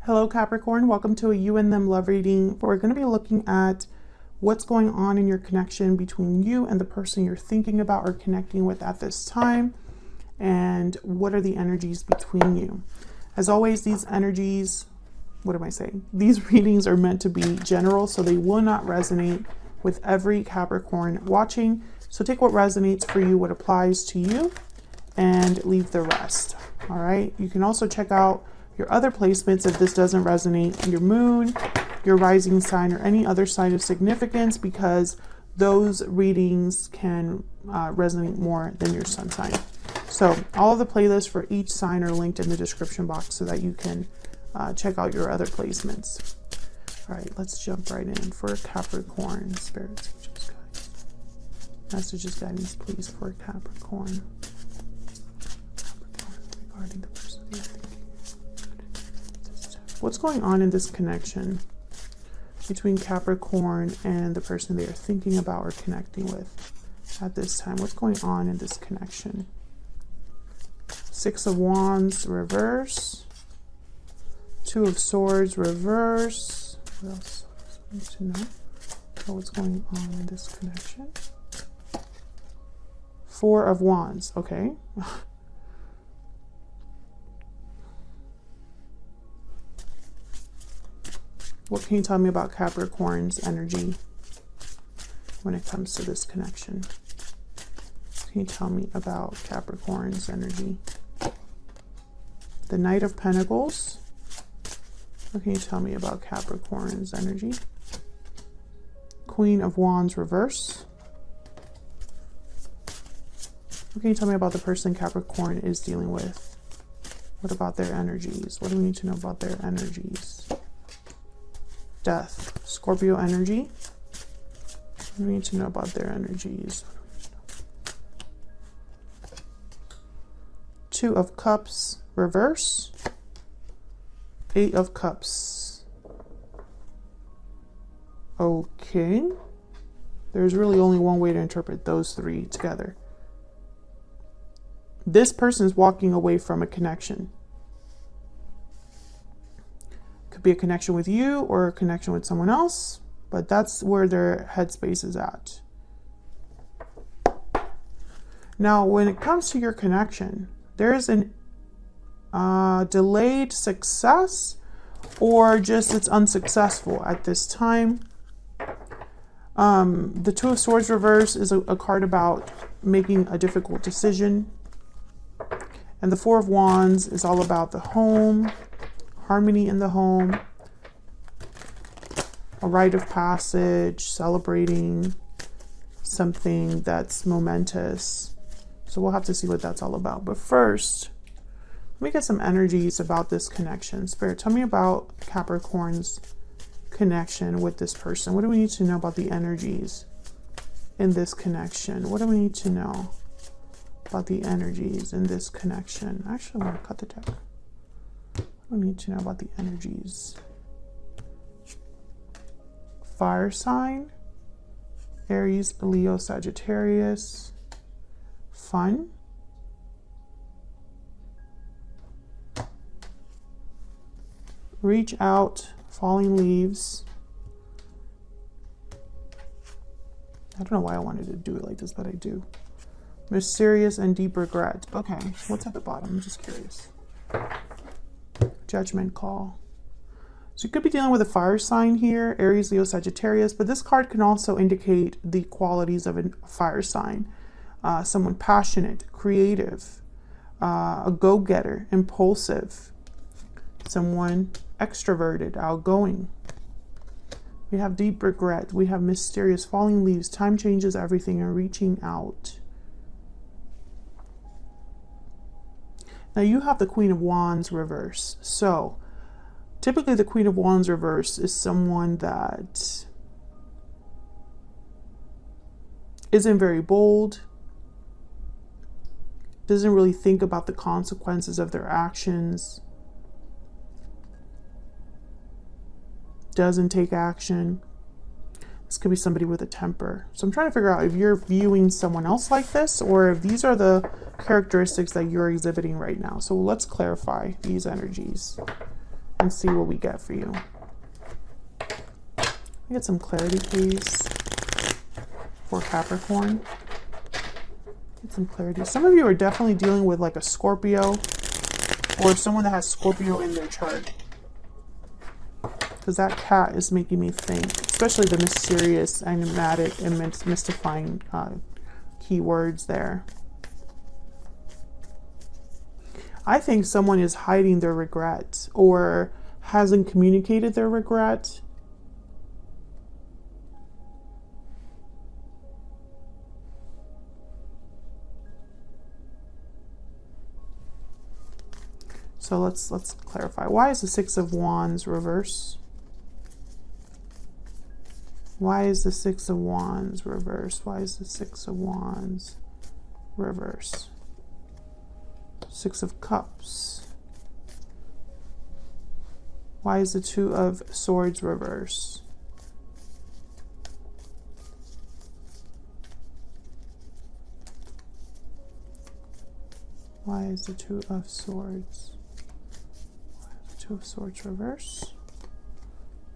Hello Capricorn, welcome to a you and them love reading. We're going to be looking at what's going on in your connection between you and the person you're thinking about or connecting with at this time, and what are the energies between you. As always, these energies, what am I saying? These readings are meant to be general, so they will not resonate with every Capricorn watching. So take what resonates for you, what applies to you, and leave the rest. All right. You can also check out your other placements if this doesn't resonate, your moon, your rising sign, or any other sign of significance, because those readings can resonate more than your sun sign. So all of the playlists for each sign are linked in the description box so that you can check out your other placements. All right, let's jump right in for Capricorn. Spirits, messages, guidance, please, for Capricorn. Regarding the person you're thinking. What's going on in this connection between Capricorn and the person they are thinking about or connecting with at this time? What's going on in this connection? Six of Wands, reverse. Two of Swords, reverse. What else I need to know about what's going on in this connection? Four of Wands, okay. What can you tell me about Capricorn's energy when it comes to this connection? What can you tell me about Capricorn's energy? The Knight of Pentacles. What can you tell me about Capricorn's energy? Queen of Wands, reverse. What can you tell me about the person Capricorn is dealing with? What about their energies? What do we need to know about their energies? Death, Scorpio energy. We need to know about their energies. Two of Cups, reverse. Eight of Cups. Okay. There's really only one way to interpret those three together. This person is walking away from a connection. Be a connection with you or a connection with someone else, but that's where their headspace is at. Now, when it comes to your connection, there is an delayed success, or just it's unsuccessful at this time. The Two of Swords reverse is a card about making a difficult decision, and the Four of Wands is all about the home, harmony in the home, a rite of passage, celebrating something that's momentous. So we'll have to see what that's all about. But first, let me get some energies about this connection. Spirit, tell me about Capricorn's connection with this person. What do we need to know about the energies in this connection? What do we need to know about the energies in this connection? Actually, I want to cut the deck. We need to know about the energies. Fire sign, Aries, Leo, Sagittarius. Fun. Reach out, falling leaves. I don't know why I wanted to do it like this, but I do. Mysterious and deep regret. Okay, what's at the bottom? I'm just curious. Judgment call. So you could be dealing with a fire sign here, Aries, Leo, Sagittarius, but this card can also indicate the qualities of a fire sign. Someone passionate, creative, a go-getter, impulsive, someone extroverted, outgoing. We have deep regret. We have mysterious, falling leaves, time changes everything, and reaching out. Now you have the Queen of Wands reverse. So typically the Queen of Wands reverse is someone that isn't very bold, doesn't really think about the consequences of their actions, doesn't take action. This could be somebody with a temper. So I'm trying to figure out if you're viewing someone else like this, or if these are the characteristics that you're exhibiting right now. So let's clarify these energies and see what we get for you. Get some clarity, please, for Capricorn. Get some clarity. Some of you are definitely dealing with like a Scorpio or someone that has Scorpio in their chart. Because that cat is making me think, especially the mysterious, enigmatic, and mystifying keywords there. I think someone is hiding their regret or hasn't communicated their regret. So let's clarify. Why is the Six of Wands reverse? Why is the Six of Wands reverse? Why is the Six of Wands reverse? Six of Cups. Why is the Two of Swords reverse? Why is the Two of Swords? Why is the Two of Swords reverse?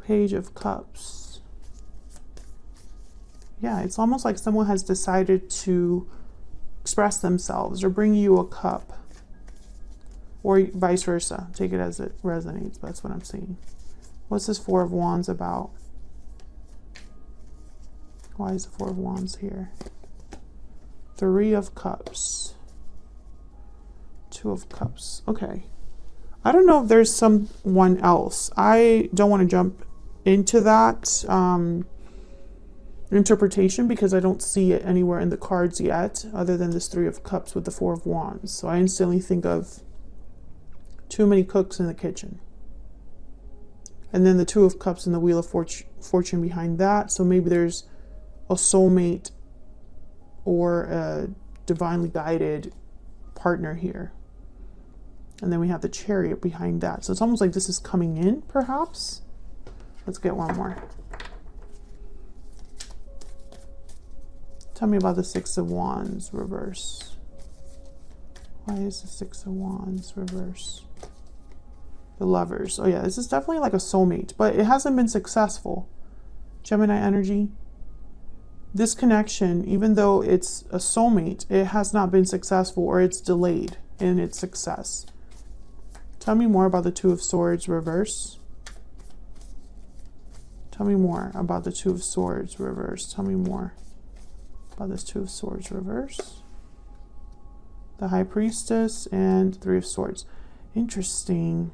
Page of Cups. Yeah, it's almost like someone has decided to express themselves or bring you a cup. Or vice versa. Take it as it resonates. That's what I'm seeing. What's this Four of Wands about? Why is the Four of Wands here? Three of Cups. Two of Cups. Okay. I don't know if there's someone else. I don't want to jump into that interpretation because I don't see it anywhere in the cards yet other than this Three of Cups with the Four of Wands. So I instantly think of too many cooks in the kitchen. And then the Two of Cups and the Wheel of Fortune behind that. So maybe there's a soulmate or a divinely guided partner here. And then we have the Chariot behind that. So it's almost like this is coming in, perhaps. Let's get one more. Tell me about the Six of Wands reverse. Why is the Six of Wands reverse? The Lovers. Oh yeah, this is definitely like a soulmate, but it hasn't been successful. Gemini energy. This connection, even though it's a soulmate, it has not been successful or it's delayed in its success. Tell me more about the Two of Swords reverse. Tell me more about the Two of Swords reverse. Tell me more about this Two of Swords reverse. The High Priestess and Three of Swords. Interesting.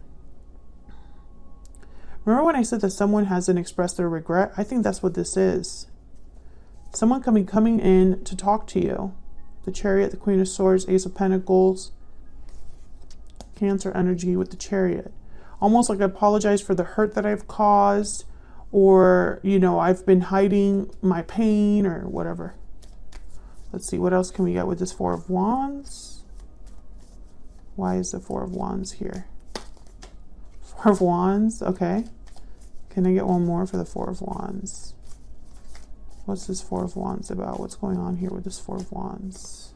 Remember when I said that someone hasn't expressed their regret? I think that's what this is. Someone coming in to talk to you. The Chariot, the Queen of Swords, Ace of Pentacles, Cancer energy with the Chariot. Almost like I apologize for the hurt that I've caused, or, you know, I've been hiding my pain or whatever. Let's see, what else can we get with this Four of Wands? Why is the Four of Wands here? Four of Wands, okay. Can I get one more for the Four of Wands? What's this Four of Wands about? What's going on here with this Four of Wands?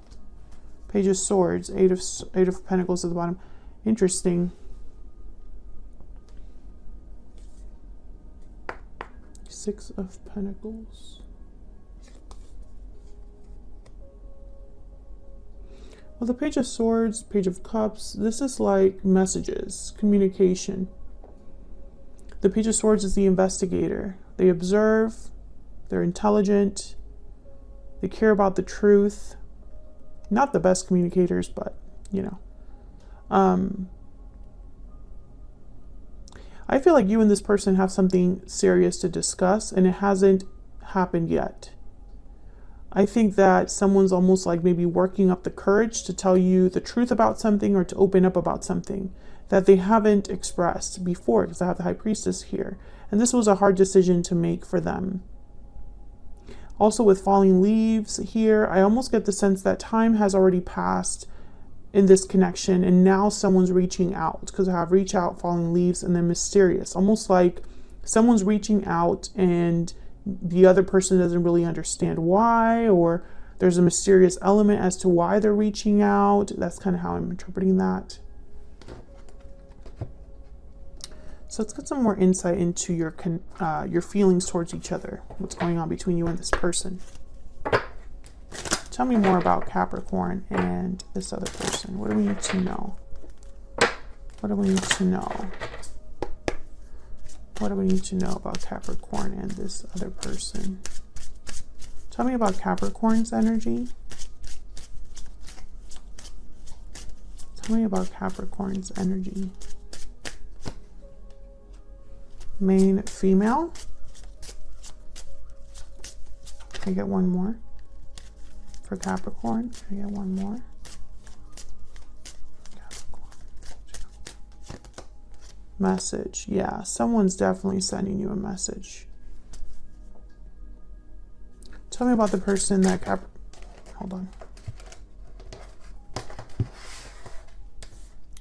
Page of Swords, Eight of Pentacles at the bottom. Interesting. Six of Pentacles. Well, the Page of Swords, Page of Cups, this is like messages, communication. The Page of Swords is the investigator. They observe, they're intelligent, they care about the truth. Not the best communicators, but, you know. I feel like you and this person have something serious to discuss, and it hasn't happened yet. I think that someone's almost like maybe working up the courage to tell you the truth about something or to open up about something that they haven't expressed before, because I have the High Priestess here. And this was a hard decision to make for them. Also with falling leaves here, I almost get the sense that time has already passed in this connection and now someone's reaching out, because I have reach out, falling leaves, and then mysterious. Almost like someone's reaching out and the other person doesn't really understand why, or there's a mysterious element as to why they're reaching out. That's kind of how I'm interpreting that. So let's get some more insight into your feelings towards each other. What's going on between you and this person? Tell me more about Capricorn and this other person. What do we need to know? What do we need to know? What do we need to know about Capricorn and this other person? Tell me about Capricorn's energy. Tell me about Capricorn's energy. Main female. Can I get one more? For Capricorn, can I get one more? Capricorn. Message. Yeah, someone's definitely sending you a message. Tell me about the person that hold on. I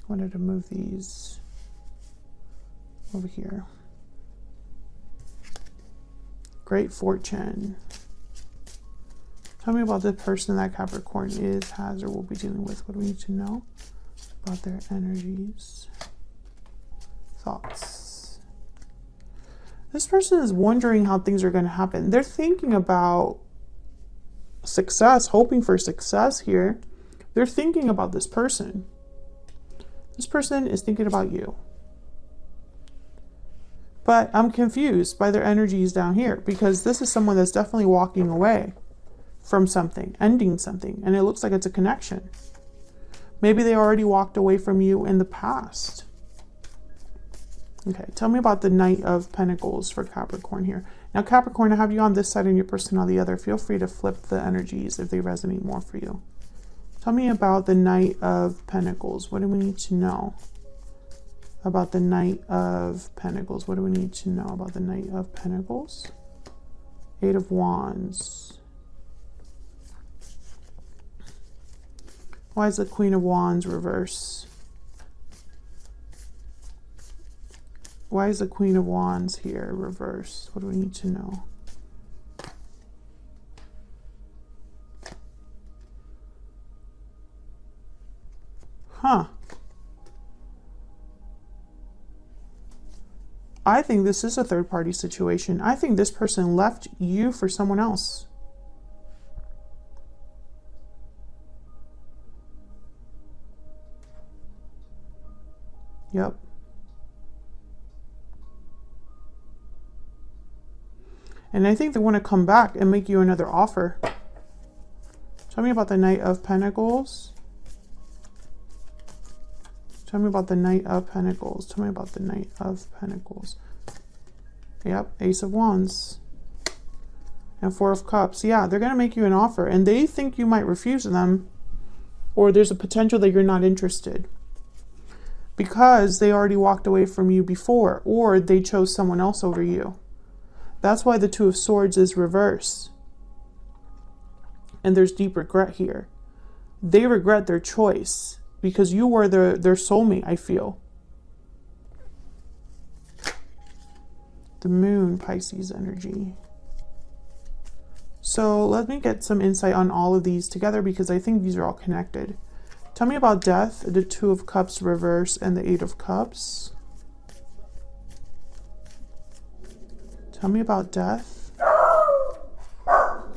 wanted to move these over here. Great fortune. Tell me about the person that Capricorn is, has, or will be dealing with. What do we need to know about their energies? Thoughts. This person is wondering how things are going to happen. They're thinking about success, hoping for success here. They're thinking about this person. This person is thinking about you. But I'm confused by their energies down here, because this is someone that's definitely walking away from something, ending something, and it looks like it's a connection. Maybe they already walked away from you in the past. Okay, tell me about the Knight of Pentacles for Capricorn here. Now, Capricorn, I have you on this side and your person on the other. Feel free to flip the energies if they resonate more for you. Tell me about the Knight of Pentacles. What do we need to know about the Knight of Pentacles? What do we need to know about the Knight of Pentacles? Eight of Wands. Why is the Queen of Wands reverse? Why is the Queen of Wands here reverse? What do we need to know? Huh. I think this is a third-party situation. I think this person left you for someone else. Yep. And I think they want to come back and make you another offer. Tell me about the Knight of Pentacles. Tell me about the Knight of Pentacles. Tell me about the Knight of Pentacles. Yep, Ace of Wands. And Four of Cups. Yeah, they're going to make you an offer. And they think you might refuse them. Or there's a potential that you're not interested. Because they already walked away from you before. Or they chose someone else over you. That's why the Two of Swords is reverse. And there's deep regret here. They regret their choice. Because you were their soulmate, I feel. The Moon, Pisces energy. So let me get some insight on all of these together, because I think these are all connected. Tell me about Death, the Two of Cups reverse, and the Eight of Cups. Tell me about Death,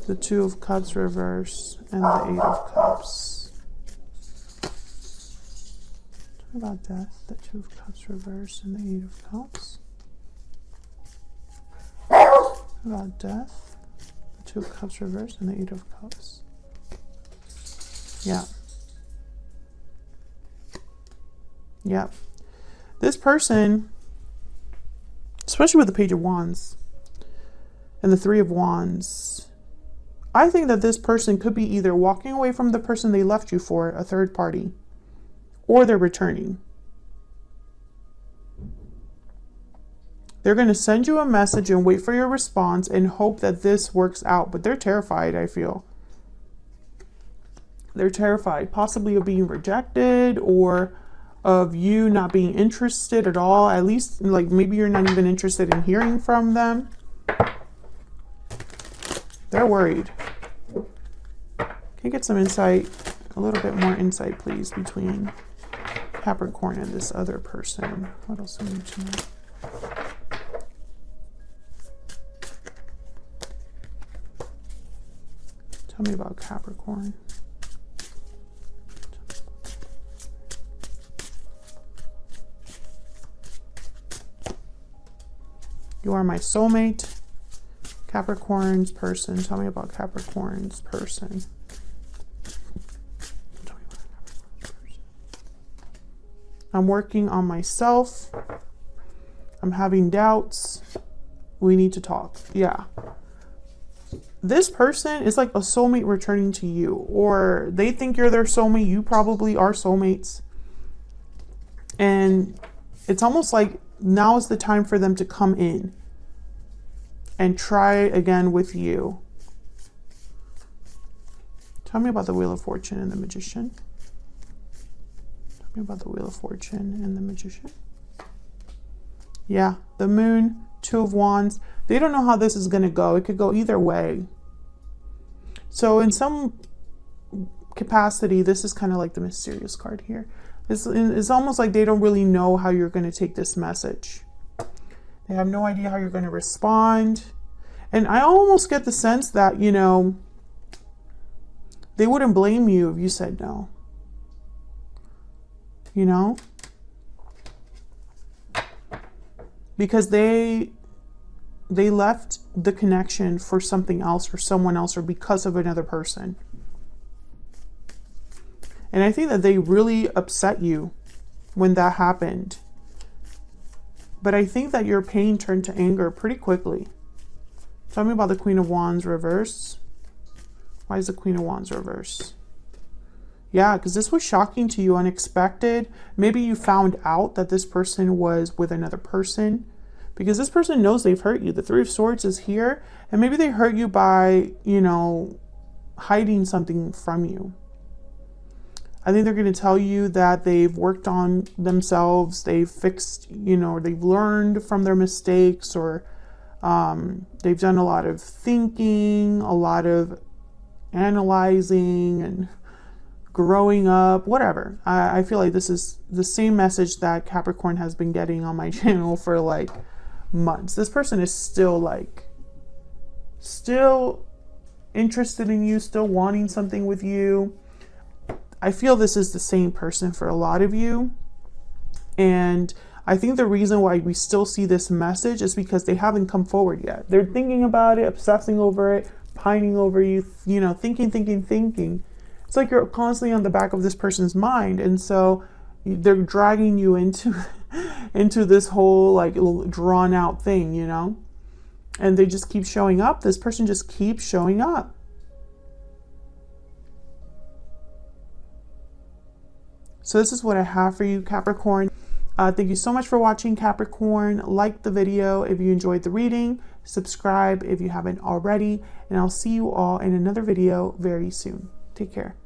the Two of Cups reverse, and the Eight of Cups. About Death, the Two of Cups reverse, and the Eight of Cups. About Death, the Two of Cups reverse, and the Eight of Cups. Yeah. Yeah. This person, especially with the Page of Wands and the Three of Wands, I think that this person could be either walking away from the person they left you for, a third party, or they're returning. They're going to send you a message and wait for your response and hope that this works out. But they're terrified, I feel. They're terrified, possibly of being rejected or of you not being interested at all. At least, like, maybe you're not even interested in hearing from them. They're worried. Can you get some insight, a little bit more insight, please, between Capricorn and this other person? What else do we need to know? Tell me about Capricorn. You are my soulmate. Capricorn's person. Tell me about Capricorn's person. I'm working on myself. I'm having doubts. We need to talk. Yeah. This person is like a soulmate returning to you, or they think you're their soulmate. You probably are soulmates. And it's almost like now is the time for them to come in and try again with you. Tell me about the Wheel of Fortune and the Magician. Tell me about the Wheel of Fortune and the Magician. Yeah, the Moon, Two of Wands. They don't know how this is going to go. It could go either way. So in some capacity, this is kind of like the mysterious card here. It's almost like they don't really know how you're going to take this message. They have no idea how you're going to respond. And I almost get the sense that, you know, they wouldn't blame you if you said no. You know? Because they left the connection for something else, or someone else, or because of another person. And I think that they really upset you when that happened. But I think that your pain turned to anger pretty quickly. Tell me about the Queen of Wands reverse. Why is the Queen of Wands reverse? Yeah, because this was shocking to you, unexpected. Maybe you found out that this person was with another person, because this person knows they've hurt you. The Three of Swords is here, and maybe they hurt you by, you know, hiding something from you. I think they're going to tell you that they've worked on themselves, they've fixed, you know, they've learned from their mistakes, or they've done a lot of thinking, a lot of analyzing and growing up, whatever. I feel like this is the same message that Capricorn has been getting on my channel for like months. This person is still interested in you, still wanting something with you. I feel this is the same person for a lot of you. And I think the reason why we still see this message is because they haven't come forward yet. They're thinking about it, obsessing over it, pining over you, you know, thinking. It's like you're constantly on the back of this person's mind. And so they're dragging you into this whole like drawn out thing, you know, and they just keep showing up. This person just keeps showing up. So this is what I have for you, Capricorn. Thank you so much for watching, Capricorn. Like the video if you enjoyed the reading. Subscribe if you haven't already. And I'll see you all in another video very soon. Take care.